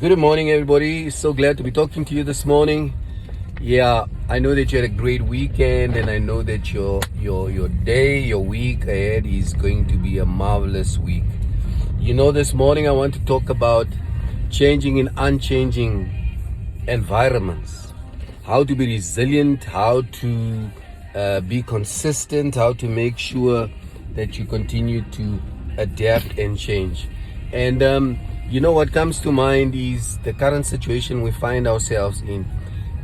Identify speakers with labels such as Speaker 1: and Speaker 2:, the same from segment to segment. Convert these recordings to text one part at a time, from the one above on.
Speaker 1: Good morning, everybody. So glad to be talking to you this morning. Yeah, I know that you had a great weekend, and I know that your day, your week ahead is going to be a marvelous week. This morning I want to talk about changing in unchanging environments, how to be resilient, how to be consistent, how to make sure that you continue to adapt and change. And what comes to mind is the current situation we find ourselves in.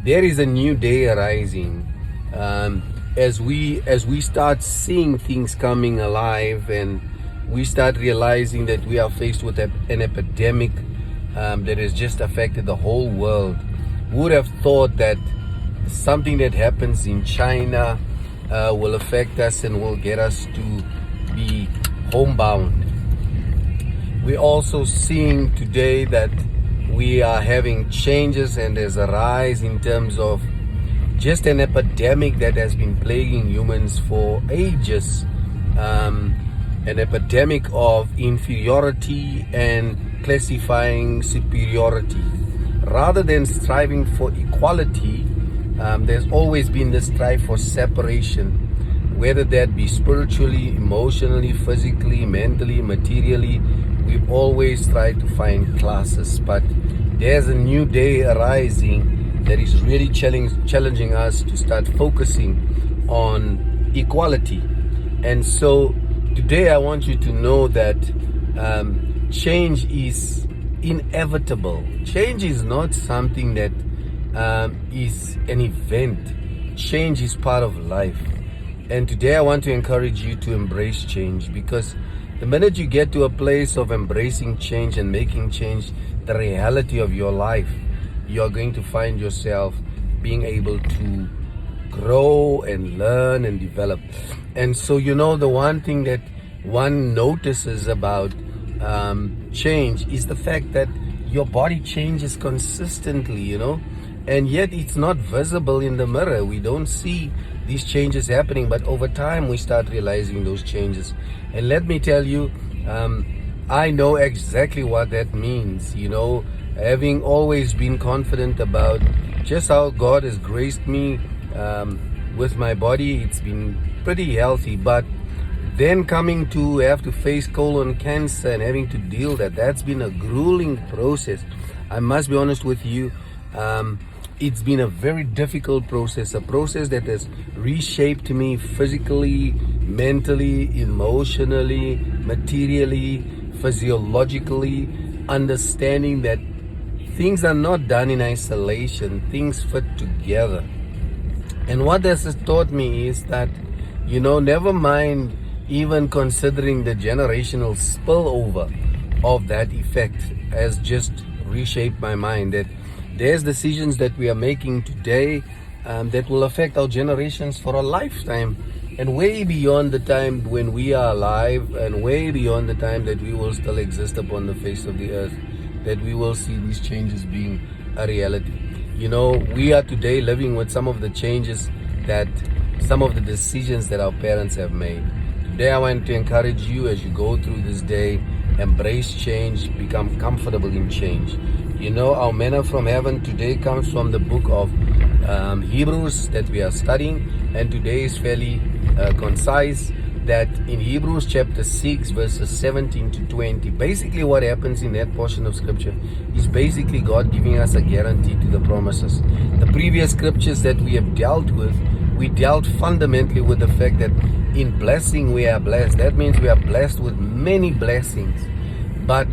Speaker 1: There is a new day arising as we start seeing things coming alive, and we start realizing that we are faced with an epidemic that has just affected the whole world. Who would have thought that something that happens in China will affect us and will get us to be homebound? We're also seeing today that we are having changes, and there's a rise in terms of just an epidemic that has been plaguing humans for ages. An epidemic of inferiority and classifying superiority. Rather than striving for equality, there's always been this strive for separation, whether that be spiritually, emotionally, physically, mentally, materially. We've always tried to find classes, but there's a new day arising that is really challenging us to start focusing on equality. And so today I want you to know that change is inevitable. Change is not something that is an event. Change is part of life. And today I want to encourage you to embrace change, because the minute you get to a place of embracing change and making change the reality of your life, you are going to find yourself being able to grow and learn and develop. And so, the one thing that one notices about change is the fact that your body changes consistently, and yet it's not visible in the mirror. We don't see these changes happening, but over time we start realizing those changes. And let me tell you, I know exactly what that means. Having always been confident about just how God has graced me with my body, it's been pretty healthy. But then coming to have to face colon cancer and having to deal that's been a grueling process. I must be honest with you. It's been a very difficult process, a process that has reshaped me physically, mentally, emotionally, materially, physiologically, understanding that things are not done in isolation, things fit together. And what this has taught me is that, never mind even considering the generational spillover of that effect has just reshaped my mind, that there's decisions that we are making today that will affect our generations for a lifetime, and way beyond the time when we are alive, and way beyond the time that we will still exist upon the face of the earth, that we will see these changes being a reality. We are today living with some of the changes some of the decisions that our parents have made. Today I want to encourage you, as you go through this day, embrace change, become comfortable in change. Our manna from heaven today comes from the book of Hebrews that we are studying, and today is fairly concise. That in Hebrews chapter 6 verses 17 to 20, basically what happens in that portion of scripture is basically God giving us a guarantee to the promises. The previous scriptures that we have dealt with, we dealt fundamentally with the fact that in blessing we are blessed. That means we are blessed with many blessings. But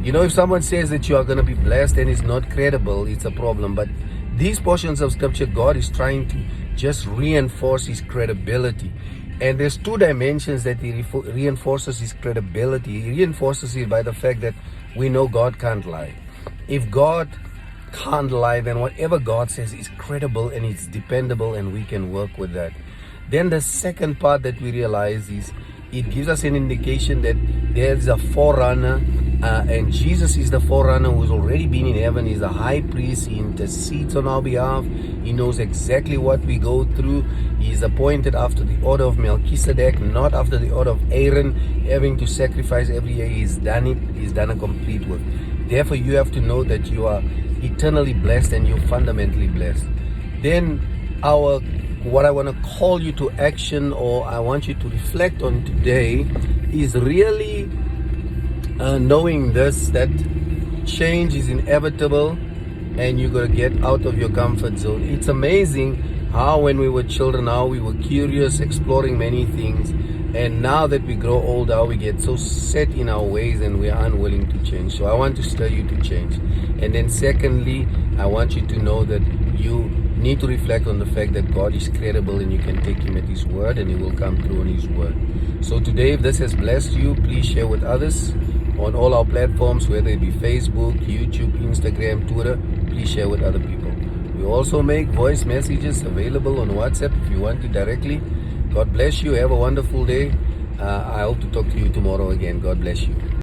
Speaker 1: if someone says that you are going to be blessed and is not credible, it's a problem. But these portions of scripture, God is trying to just reinforce his credibility. And there's two dimensions that he reinforces his credibility. He reinforces it by the fact that we know God can't lie. If God can't lie, then whatever God says is credible and it's dependable, and we can work with that. Then the second part that we realize is it gives us an indication that there's a forerunner, and Jesus is the forerunner who's already been in heaven. He's a high priest. He intercedes on our behalf. He knows exactly what we go through. He is appointed after the order of Melchizedek, not after the order of Aaron, having to sacrifice every year. He's done it. He's done a complete work. Therefore, you have to know that you are eternally blessed and you're fundamentally blessed. Then what I want to call you to action, or I want you to reflect on today, is really knowing this, that change is inevitable and you got to get out of your comfort zone. It's amazing how when we were children, how we were curious, exploring many things, and now that we grow older, how we get so set in our ways and we are unwilling to change. So I want to stir you to change. And then secondly, I want you to know that you need to reflect on the fact that God is credible and you can take him at his word and he will come through on his word. So today, if this has blessed you, please share with others on all our platforms, whether it be Facebook, YouTube, Instagram, Twitter. Please share with other people. We also make voice messages available on WhatsApp if you want to directly. God bless you. Have a wonderful day. I hope to talk to you tomorrow again. God bless you.